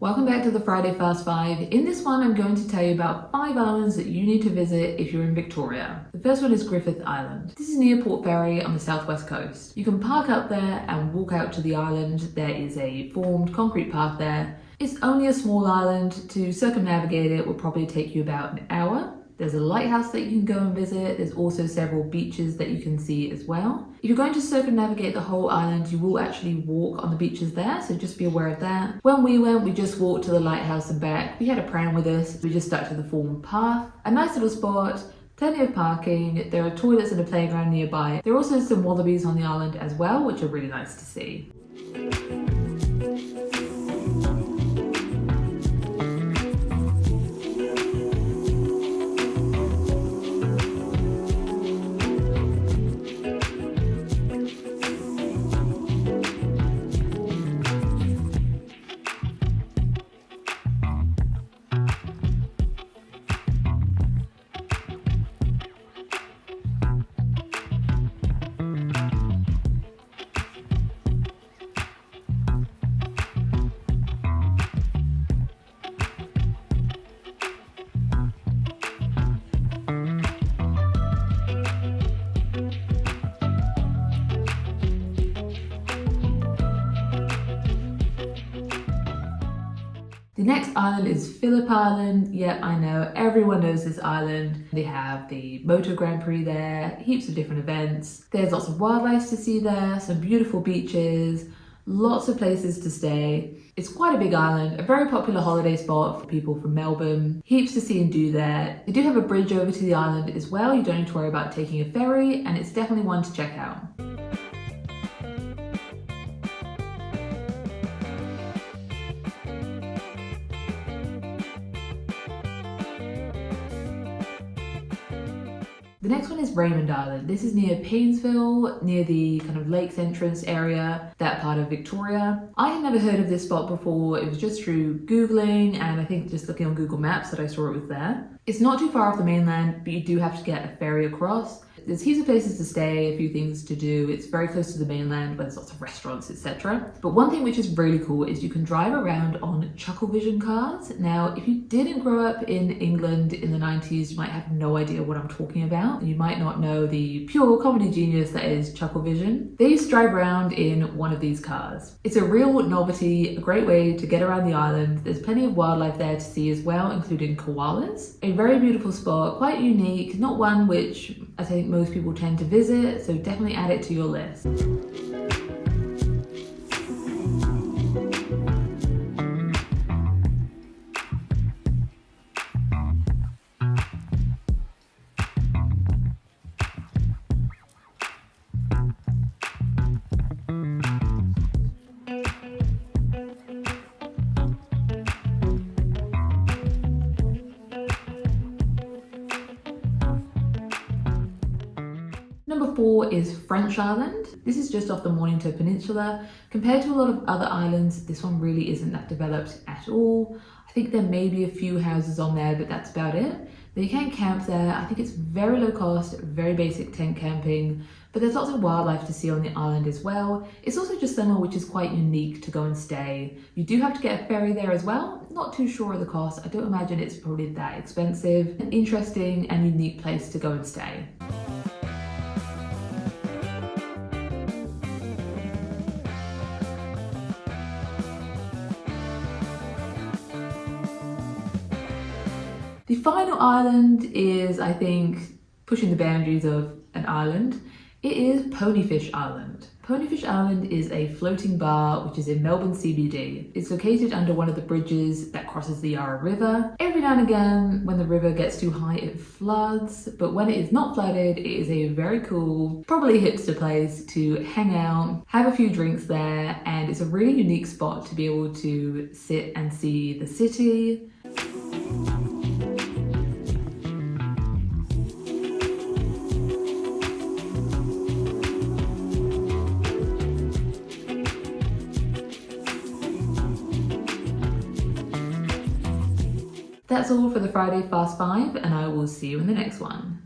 Welcome back to the Friday Fast 5. In this one, I'm going to tell you about 5 islands that you need to visit if you're in Victoria. The first one is Griffiths Island. This is near Port Fairy on the southwest coast. You can park up there and walk out to the island. There is a formed concrete path there. It's only a small island. To circumnavigate it will probably take you about an hour. There's a lighthouse that you can go and visit. There's also several beaches that you can see as well. If you're going to circumnavigate the whole island, you will actually walk on the beaches there, so just be aware of that. When we went, we just walked to the lighthouse and back. We had a pram with us. We just stuck to the formed path. A nice little spot, plenty of parking. There are toilets and a playground nearby. There are also some wallabies on the island as well, which are really nice to see. The next island is Phillip Island. Yep, I know, everyone knows this island. They have the Moto Grand Prix there, heaps of different events. There's lots of wildlife to see there, some beautiful beaches, lots of places to stay. It's quite a big island, a very popular holiday spot for people from Melbourne. Heaps to see and do there. They do have a bridge over to the island as well. You don't need to worry about taking a ferry, and it's definitely one to check out. The next one is Raymon Island. This is near Paynesville, near the kind of lakes entrance area, that part of Victoria. I had never heard of this spot before. It was just through Googling and I think just looking on Google Maps that I saw it was there. It's not too far off the mainland, but you do have to get a ferry across. There's heaps of places to stay, a few things to do. It's very close to the mainland where there's lots of restaurants, etc. But one thing which is really cool is you can drive around on Chucklevision cars. Now, if you didn't grow up in England in the 90s, you might have no idea what I'm talking about. You might not know the pure comedy genius that is Chucklevision. They used to drive around in one of these cars. It's a real novelty, a great way to get around the island. There's plenty of wildlife there to see as well, including koalas. A very beautiful spot, quite unique, not one which I think most people tend to visit, so definitely add it to your list. Number 4 is French Island. This is just off the Mornington Peninsula. Compared to a lot of other islands, this one really isn't that developed at all. I think there may be a few houses on there, but that's about it. Now you can camp there. I think it's very low cost, very basic tent camping, but there's lots of wildlife to see on the island as well. It's also just somewhere which is quite unique to go and stay. You do have to get a ferry there as well. Not too sure of the cost. I don't imagine it's probably that expensive. An interesting and unique place to go and stay. The final island is, I think, pushing the boundaries of an island. It is Ponyfish Island. Ponyfish Island is a floating bar which is in Melbourne CBD. It's located under one of the bridges that crosses the Yarra River. Every now and again, when the river gets too high, it floods, but when it is not flooded, it is a very cool, probably hipster place to hang out, have a few drinks there, and it's a really unique spot to be able to sit and see the city. That's all for the Friday Fast 5, and I will see you in the next one.